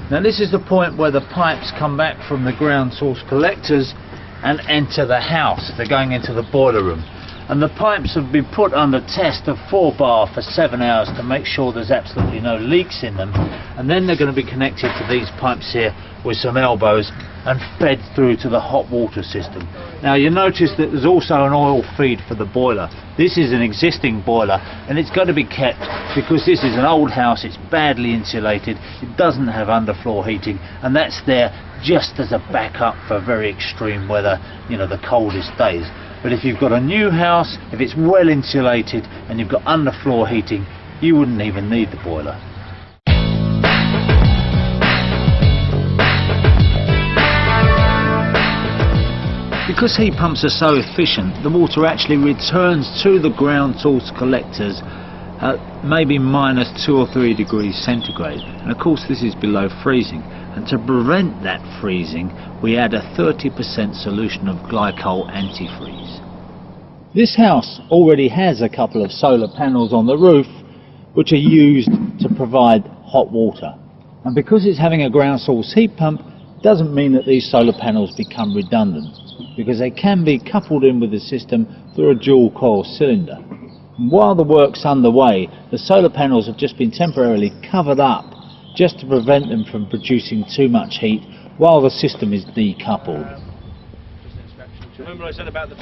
Now this is the point where the pipes come back from the ground source collectors and enter the house. They're going into the boiler room. And the pipes have been put under test of 4 bar for 7 hours to make sure there's absolutely no leaks in them. And then they're going to be connected to these pipes here with some elbows and fed through to the hot water system. Now you notice that there's also an oil feed for the boiler. This is an existing boiler and it's going to be kept because this is an old house, it's badly insulated, it doesn't have underfloor heating, and that's there just as a backup for very extreme weather, you know, the coldest days. But if you've got a new house, if it's well insulated and you've got underfloor heating, you wouldn't even need the boiler. Because heat pumps are so efficient, the water actually returns to the ground source collectors at maybe -2 or 3 degrees centigrade. And of course this is below freezing. And to prevent that freezing, we add a 30% solution of glycol antifreeze. This house already has a couple of solar panels on the roof which are used to provide hot water. And because it's having a ground source heat pump, doesn't mean that these solar panels become redundant, because they can be coupled in with the system through a dual coil cylinder. And while the work's underway, the solar panels have just been temporarily covered up just to prevent them from producing too much heat while the system is decoupled. Remember I said about the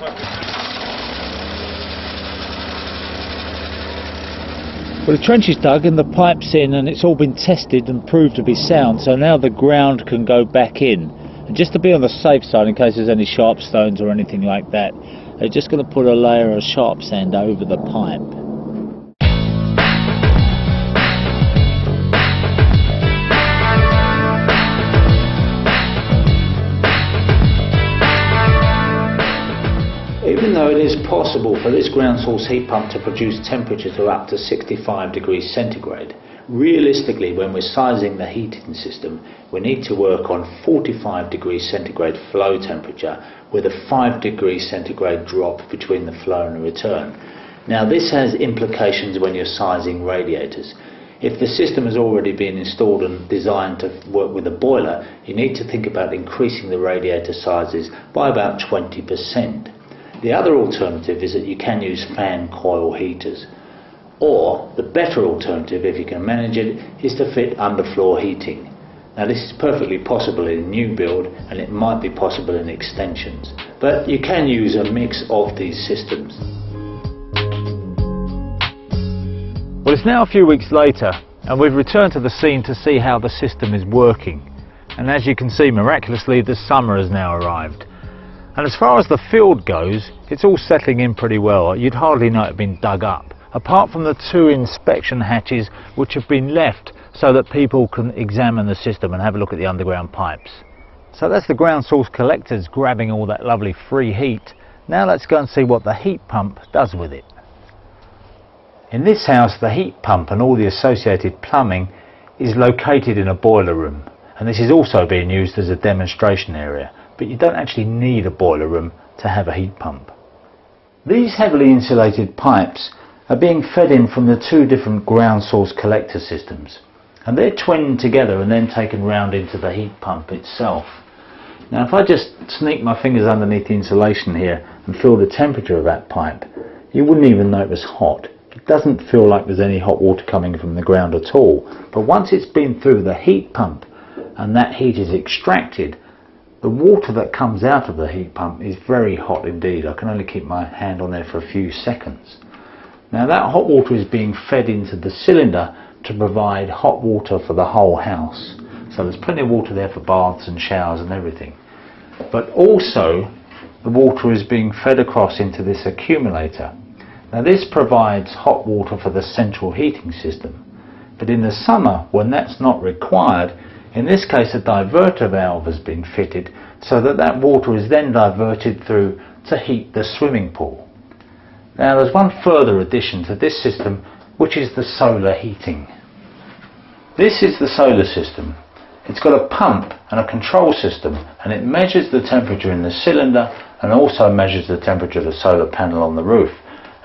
well, the trench is dug and the pipe's in and it's all been tested and proved to be sound, so now the ground can go back in. And just to be on the safe side, in case there's any sharp stones or anything like that, they're just going to put a layer of sharp sand over the pipe. Even though it is possible for this ground source heat pump to produce temperatures of up to 65 degrees centigrade, realistically when we're sizing the heating system we need to work on 45 degrees centigrade flow temperature with a 5 degrees centigrade drop between the flow and the return. Now this has implications when you're sizing radiators. If the system has already been installed and designed to work with a boiler, you need to think about increasing the radiator sizes by about 20%. The other alternative is that you can use fan coil heaters. Or the better alternative, if you can manage it, is to fit underfloor heating. Now this is perfectly possible in a new build and it might be possible in extensions. But you can use a mix of these systems. Well, it's now a few weeks later and we've returned to the scene to see how the system is working. And as you can see, miraculously the summer has now arrived. And as far as the field goes, it's all settling in pretty well. You'd hardly know it had been dug up, apart from the 2 inspection hatches which have been left so that people can examine the system and have a look at the underground pipes. So that's the ground source collectors grabbing all that lovely free heat. Now let's go and see what the heat pump does with it. In this house, the heat pump and all the associated plumbing is located in a boiler room, and this is also being used as a demonstration area. But you don't actually need a boiler room to have a heat pump. These heavily insulated pipes are being fed in from the 2 different ground source collector systems, and they're twinned together and then taken round into the heat pump itself. Now if I just sneak my fingers underneath the insulation here and feel the temperature of that pipe, you wouldn't even know it was hot. It doesn't feel like there's any hot water coming from the ground at all, but once it's been through the heat pump and that heat is extracted, the water that comes out of the heat pump is very hot indeed. I can only keep my hand on there for a few seconds. Now that hot water is being fed into the cylinder to provide hot water for the whole house. So there's plenty of water there for baths and showers and everything. But also the water is being fed across into this accumulator. Now this provides hot water for the central heating system. But in the summer, when that's not required, in this case a diverter valve has been fitted so that that water is then diverted through to heat the swimming pool. Now there's one further addition to this system, which is the solar heating. This is the solar system. It's got a pump and a control system, and it measures the temperature in the cylinder and also measures the temperature of the solar panel on the roof.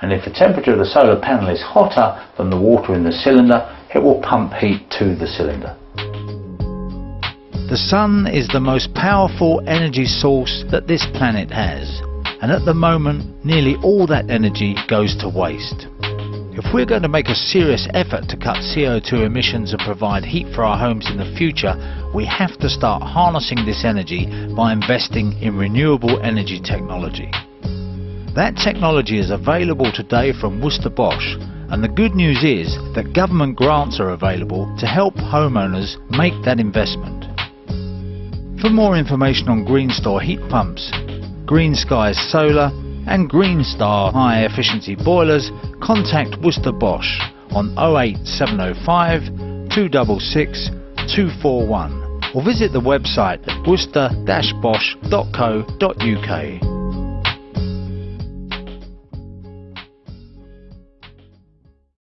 And if the temperature of the solar panel is hotter than the water in the cylinder, it will pump heat to the cylinder. The sun is the most powerful energy source that this planet has, and at the moment nearly all that energy goes to waste. If we're going to make a serious effort to cut CO2 emissions and provide heat for our homes in the future, we have to start harnessing this energy by investing in renewable energy technology. That technology is available today from Worcester Bosch, and the good news is that government grants are available to help homeowners make that investment. For more information on Green Store heat pumps, Green Skies solar and Green Star high efficiency boilers, contact Worcester Bosch on 08705 266 241 or visit the website at worcester-bosch.co.uk.